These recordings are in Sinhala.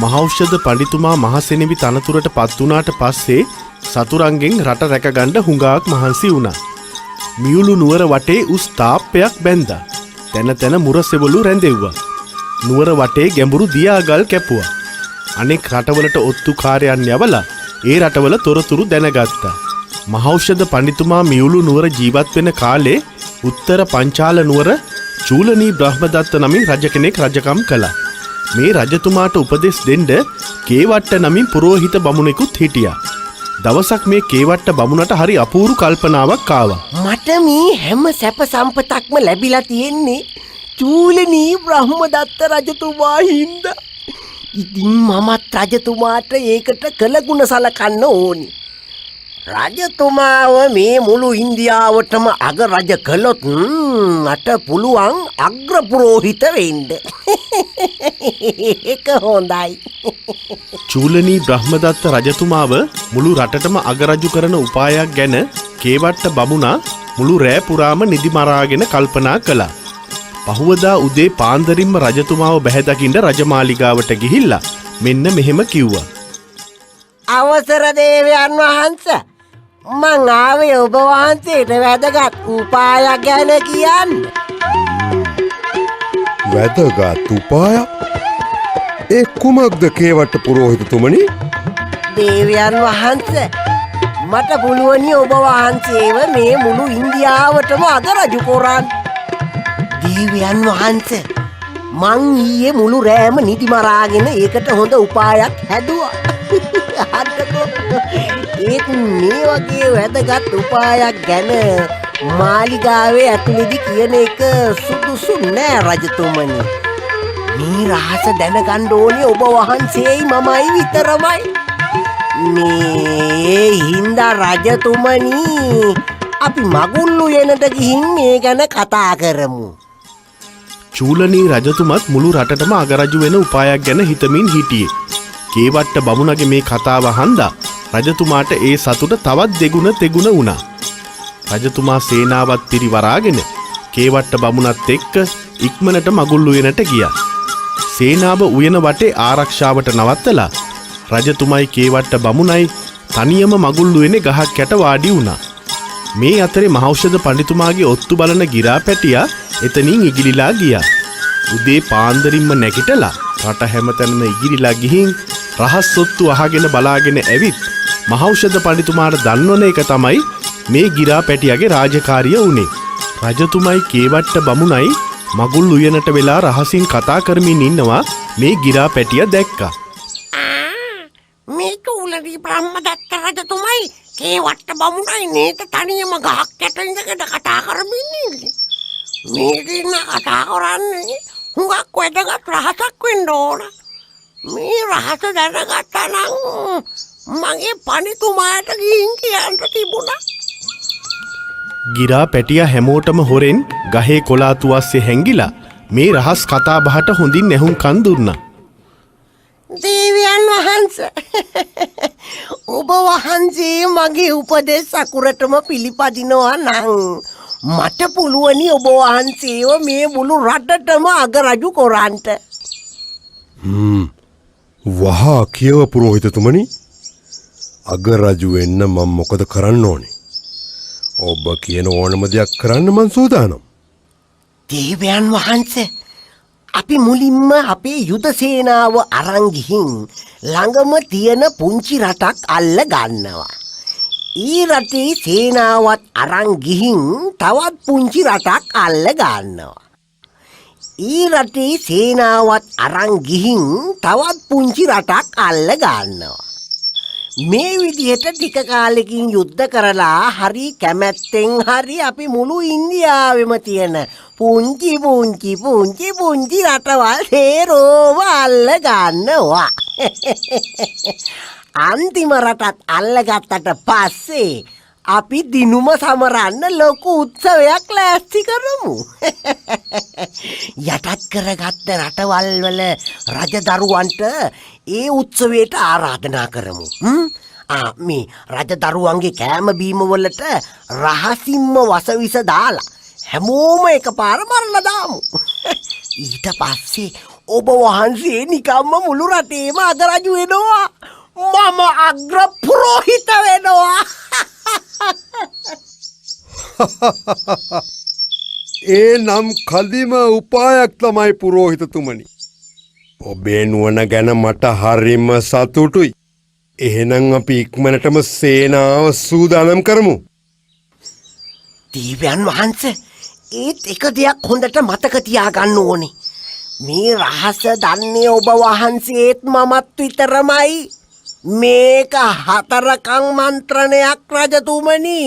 මහෞෂධ පඬිතුමා මහසෙනෙවි තනතුරට පත් වුණාට පස්සේ සතුරන්ගෙන් රට රැකගන්න හුඟාක් මහන්සි වුණා. මියුළු නුවර වටේ උස් තාප්පයක් බැන්දා. තැන තැන මුරසෙවලු රැඳෙව්වා. නුවර වටේ ගැඹුරු දියාගල් කැපුවා. අනෙක් රටවලට ඔත්තුකාරයන් යවලා ඒ රටවල තොරතුරු දැනගත්තා. මහෞෂධ පඬිතුමා මියුළු නුවර ජීවත් වෙන කාලේ උත්තර පංචාල නුවර චූලනී බ්‍රහ්මදත්ත නමින් රජ කෙනෙක් රජකම් කළා. මේ රජතුමාට උපදෙස් දෙන්න කේවට්ට නමින් පුරෝහිත බමුණෙකුත් හිටියා. දවසක් මේ කේවට්ට බමුණට හරි අපූරු කල්පනාවක් ආවා. මට මේ හැම සැප සම්පතක්ම ලැබිලා තියෙන්නේ චූලනී බ්‍රහ්මදත්ත රජතුමා හින්දා. ඉතින් මමත් රජතුමාට ඒකට කළගුණ සලකන්න ඕනි. රජතුමාව මේ මුළු ඉන්දියාවටම අග රජ කළොත් මට පුළුවන් අග්‍ර පුරෝහිත වෙන්න. ඒක හොඳයි. චූලනී බ්‍රහ්මදත්ත රජතුමාව මුළු රටටම අගරජු කරන උපායක් ගැන කේවට්ට බමුණා මුළු රෑ පුරාම නිදි මරාගෙන කල්පනා කළා. පහුවදා උදේ පාන්දරින්ම රජතුමාව බැහැ දකින්න රජමාලිගාවට ගිහිල්ලා මෙන්න මෙහෙම කිව්වා. අවසර දේවයන් වහන්සේ, මං ආවේ ඔබ වහන්සේට වැදගත් උපායක් ගැන කියන්න. වැදගත් උපායක්? ඒ කුමක්ද කේවට්ට පුරෝහිතතුමනි? දේවයන් වහන්සේ, මට පුළුවනි ඔබ වහන්සේව මේ මුළු ඉන්දියාවටම අගරජු කරන්න. දේවයන් වහන්සේ, මං ඊයේ මුළු රෑම නිදි මරාගෙන ඒකට හොඳ උපායක් හැදුවා. ඒත් මේ වගේ වැදගත් උපායක් ගැන මාලිගාවේ ඇතුළේදී කියන එක සුදුසු නෑ රජතුමනි. මේ රහස දැනගන්න ඕනේ ඔබ වහන්සේයි මමයි විතරමයි. මේ හින්දා රජතුමනි, අපි මගුල්ලු යනට ගිහින් මේ ගැන කතා කරමු. චූලනී රජතුමත් මුළු රටටම අගරජු වෙන උපායක් ගැන හිතමින් හිටියේ. කේවට්ට බමුණගේ මේ කතාව අහන්දා රජතුමාට ඒ සතුට තවත් දෙගුණ තෙගුණ වුණා. රජතුමා සේනාවත් පිරිවරාගෙන කේවට්ට බමුණත් එක්ක ඉක්මනට මගුල් උයනට ගියා. සේනාව උයන වටේ ආරක්ෂාවට නවත්තලා රජතුමයි කේවට්ට බමුණයි තනියම මගුල් උයනේ ගහක් යට වාඩි වුණා. මේ අතරේ මහෞෂධ පඬිතුමාගේ ඔත්තු බලන ගිරා පැටියා එතනින් ඉගිලිලා ගියා. උදේ පාන්දරින්ම නැගිටලා රට හැමතැනම ඉගිලිලා ගිහින් රහස් ඔත්තු අහගෙන බලාගෙන ඇවිත් මහෞෂධ පඬිතුමාට දන්වන එක තමයි මේ ගිරා පැටියාගේ රාජකාරිය වුණේ. රජතුමයි කේවට්ට බමුණයි මගුල් උයනට වෙලා රහසින් කතා කරමින් ඉන්නවා මේ ගිරා පැටියා දැක්කා. මේ චූලනී බ්‍රහ්මදත්ත රජතුමයි කේවට්ට බමුණයි නේද තනියම ගහක් යට ඉඳගෙන කතා කරමින් ඉන්නේ. මේ දින කතා කරන්නේ හුඟක් වැදගත් රහසක් වෙන්න ඕන. මේ රහස දැනගත්තා නම් මගේ පඬිතුමාට ගිහින් කියන්න තිබුණා. ගිරා පැටියා හැමෝටම හොරෙන් ගහේ කොලාතු අස්සේ හැංගිලා මේ රහස් කතා බහට හොඳින් ඇහුම්කන් දුන්නා. දේවයන් වහන්සේ, ඔබ වහන්සේ මගේ උපදෙස් අකුරටම පිළිපදිනවා නම් මට පුළුවනි ඔබ වහන්සේව මේ මුළු රටටම අගරජු කරන්නට. වහා කියව පුරෝහිතතුමනි. අගරජු වෙන්න මම මොකද කරන්න ඕනේ? ඔබ කියන ඕනම දෙයක් කරන්න මං සූදානම්. දේවයන් වහන්සේ, අපි මුලින්ම අපේ යුද සේනාව අරන් ගිහින් ළඟම තියෙන පුංචි රටක් අල්ල ගන්නවා. ඊ රටේ සේනාවත් අරන් ගිහින් තවත් පුංචි රටක් අල්ල ගන්නවා. ඊ රටේ සේනාවත් අරන් ගිහින් තවත් පුංචි රටක් අල්ල ගන්නවා. මේ විදිහට ටික කාලෙකින් යුද්ධ කරලා හරි කැමැත්තෙන් හරි අපි මුළු ඉන්දියාවෙම තියෙන පුංචි පුංචි පුංචි පුංචි රටවල් සේරෝව අල්ල ගන්නවා. අන්තිම රටත් අල්ලගත්තට පස්සේ අපි දිනුම සමරන්න ලොකු උත්සවයක් ලෑස්ති කරමු. යටත් කරගත්ත රටවල් වල රජදරුවන්ට ඒ උත්සවයට ආරාධනා කරමු. මේ රජදරුවන්ගේ කෑම බීම වලට රහසින්ම වසවිස දාලා හැමෝම එකපාර මරලා දාමු. ඊට පස්සේ ඔබ වහන්සේ නිකම්ම මුළු රටේම අගරජු වෙනවා. මම අග්‍ර පුරෝහිත වෙනවා. ඒ නම් කදිම උපායක් තමයි පුරෝහිතතුමනි. ඔබේ නුවණ ගැන මට හරිම සතුටුයි. එහෙනම් අපි ඉක්මනටම සේනාව සූදානම් කරමු. දේවයන් වහන්සේ ඒත් එක දෙයක් හොඳට මතක තියාගන්න ඕනේ. මේ රහස දන්නේ ඔබ වහන්සේත් මමත් විතරමයි. මේක හතරකන් මන්ත්‍රණයක් රජතුමනි.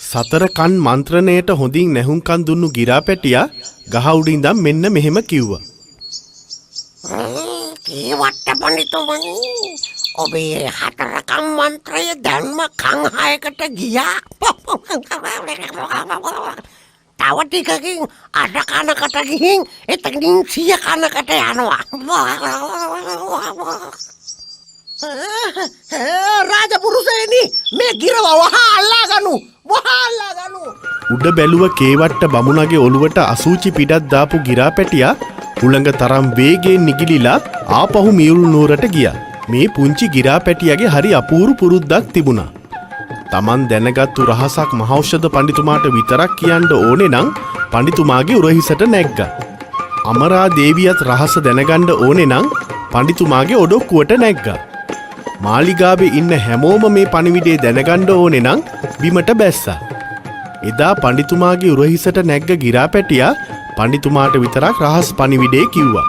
සතරකන් මන්ත්‍රණයට හොඳින් නැහුම්කන් දුන්නු ගිරාපැටියා ගහ උඩින්දම් මෙන්න මෙහෙම කිව්වා. කේවට්ට පඬිතුමනි, ඔබේ හතරකන් මන්ත්‍රය ධර්ම කන් 6කට ගියා. තව ටිකකින් 8 කනකට ගිහින් එතකින් 100 කනකට යනවා. රාජපුරුෂයනි, මේ ගිරව වහා අල්ලාගනු. උඩ බැලුව කේවට්ට බමුණගේ ඔළුවට අසූචි පිටක් දාපු ගිරාපැටියා උළඟ තරම් වේගයෙන් නිගිලිලා ආපහු මියුළු නුවරට ගියා. මේ පුංචි ගිරාපැටියාගේ හරි අපූරු පුරුද්දක් තිබුණා. Taman දැනගත්තු රහසක් මහෞෂධ පඬිතුමාට විතරක් කියන්න ඕනේ නම් පඬිතුමාගේ උරහිසට නැග්ගා. අමරා දේවියත් රහස දැනගන්න ඕනේ නම් පඬිතුමාගේ ඔඩොක්කුවට නැග්ගා. මාලිගාවේ ඉන්න හැමෝම මේ පණිවිඩය දැනගන්න ඕනේ නම් බිමට බැස්සා. එදා පඬිතුමාගේ උරහිසට නැග්ග ගිරාපැටියා පඬිතුමාට විතරක් රහස් පණිවිඩය කිව්වා.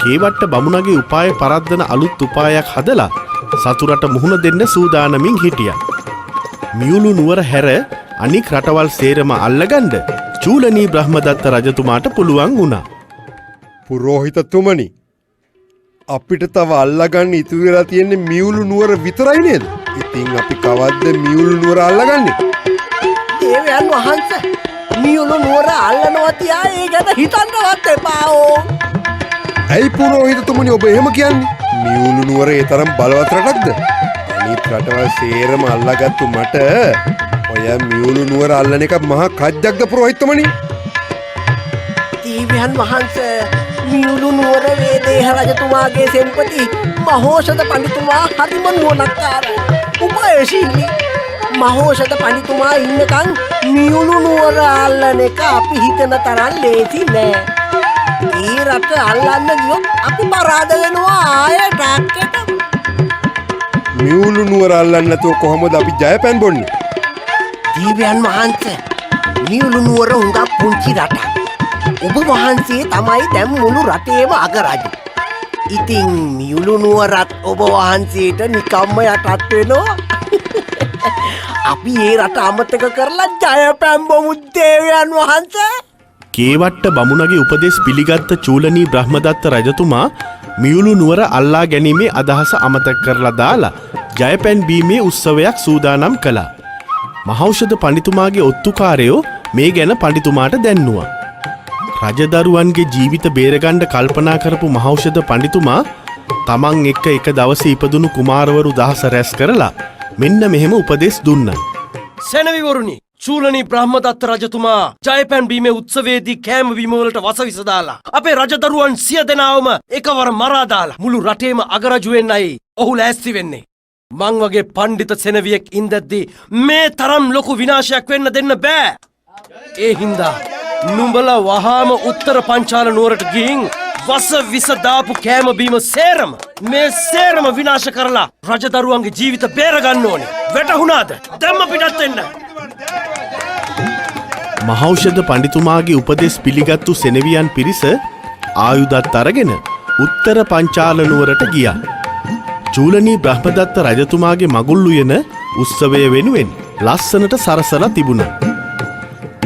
කේවට්ට බමුණගේ උපාය පරද්දන අලුත් උපායක් හදලා සතුරට මුහුණ දෙන්න සූදානමින් හිටියා. මියුළු නුවර හැර අනික් රටවල් සේරම අල්ලගන්න චූලනී බ්‍රහ්මදත්ත රජතුමාට පුළුවන් වුණා. පුරෝහිතතුමනි, අපිට තව අල්ලගන්න ඉතුරු වෙලා තියෙන්නේ මියුළු නුවර විතරයි නේද? ඉතින් අපි කවද්ද මියුළු නුවර අල්ලගන්නේ? දේවයන් වහන්සේ, මියුළු නුවර අල්ලනවා තියා ඒ ගැන හිතන්නවත් එපාෝ. ඇයි පුරෝහිතතුමනි ඔබ එහෙම කියන්නේ? මියුළු නුවර ඒ තරම් බලවත් රටක්ද? අනිත් රටවල් සේරම අල්ලගත්තු මට ඔය මියුළු නුවර අල්ලන එක මහා කජ්ජක්ද පුරෝහිතතුමනි? දේවයන් වහන්සේ, මියුළු නුවර වේදේහ රජතුමාගේ සෙන්පති මහෝෂධ පඬිතුමා හරිම නුවණක්කාරයි. උපායශීලී. මහෝෂධ පඬිතුමා ඉන්නකන් මියුළු නුවර අල්ලන එක අපි හිතන තරම් ලේසි නෑ. ඒ රට අල්ලන්න ගියොත් අපි පරාද වෙනවා ආයෙ ටැක්කට. මියුළු නුවර අල්ලන්න නැතුව කොහොමද අපි ජයපැන් බොන්නේ? දේවයන් වහන්සේ, මියුළු නුවර හුඟක් පුංචි රටක්. ඔබ වහන්සේ තමයි දැන් මුළු රටේම අගරජු. ඉතින් මියුළු නුවරත් ඔබ වහන්සේට නිකම්ම යටත් වෙනවා. අපි ඒ රට අමතක කරලා ජයපැන් බොමු දේවයන් වහන්සේ. කේවට්ට බමුණගේ උපදෙස් පිළිගත්ත චූලනී බ්‍රහ්මදත්ත රජතුමා මියුළු නුවර අල්ලා ගැනීමේ අදහස අමතක කරලා දාලා ජයපැන් බීමේ උත්සවයක් සූදානම් කළා. මහෞෂධ පඬිතුමාගේ ඔත්තුකාරයෝ මේ ගැන පඬිතුමාට දැන්නුවා. රජදරුවන්ගේ ජීවිත බේරගන්න කල්පනා කරපු මහෞෂධ පඬිතුමා තමන් එක්ක එක දවසේ ඉපදුණු කුමාරවරු 10 රැස් කරලා මෙන්න මෙහෙම උපදෙස් දුන්නා. සෙනවිවරුනි, චූලනී බ්‍රහ්මදත්ත රජතුමා ජයපැන් බීමේ උත්සවයේදී කෑම බීම වලට වසවිස දාලා අපේ රජදරුවන් 100 දෙනාවම එකවර මරා දාලා මුළු රටේම අගරජු වෙන්නයි ඔහු ලෑස්ති වෙන්නේ. මං වගේ පඬිත සෙනවියෙක් ඉඳද්දී මේ තරම් ලොකු විනාශයක් වෙන්න දෙන්න බෑ. ඒ හින්දා නුඹලා වහාම උත්තර පංචාල නුවරට ගිහින් වස විස දාපු කෑම බීම සේරම විනාශ කරලා රජදරුවන්ගේ ජීවිත බේරගන්න ඕනේ. වැටහුණාද? දැම්ම පිටත් වෙන්න. මහෞෂධ පඬිතුමාගේ උපදෙස් පිළිගත්තු සෙනවියන් පිරිස ආයුධත් අරගෙන උත්තර පංචාල නුවරට ගියා. චූලනී බ්‍රහ්මදත්ත රජතුමාගේ මගුල් උයන උත්සවය වෙනුවෙන් ලස්සනට සරසලා තිබුණා.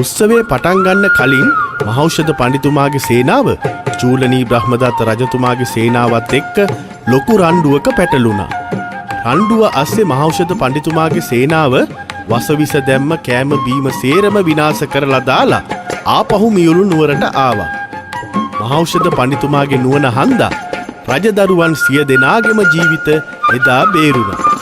උත්සවයේ පටන් ගන්න කලින් මහෞෂධ පඬිතුමාගේ සේනාව චූලනී බ්‍රහ්මදත්ත රජතුමාගේ සේනාවත් එක්ක ලොකු රණ්ඩුවක පැටළුණා. රණ්ඩුව අස්සේ මහෞෂධ පඬිතුමාගේ සේනාව වසවිස දැම්ම කෑම බීම සේරම විනාශ කරලා දාලා ආපහු මියුළු නුවරට ආවා. මහෞෂධ පඬිතුමාගේ නුවණ හන්දා රජදරුවන් 100 දෙනාගේම ජීවිත එදා බේරුණා.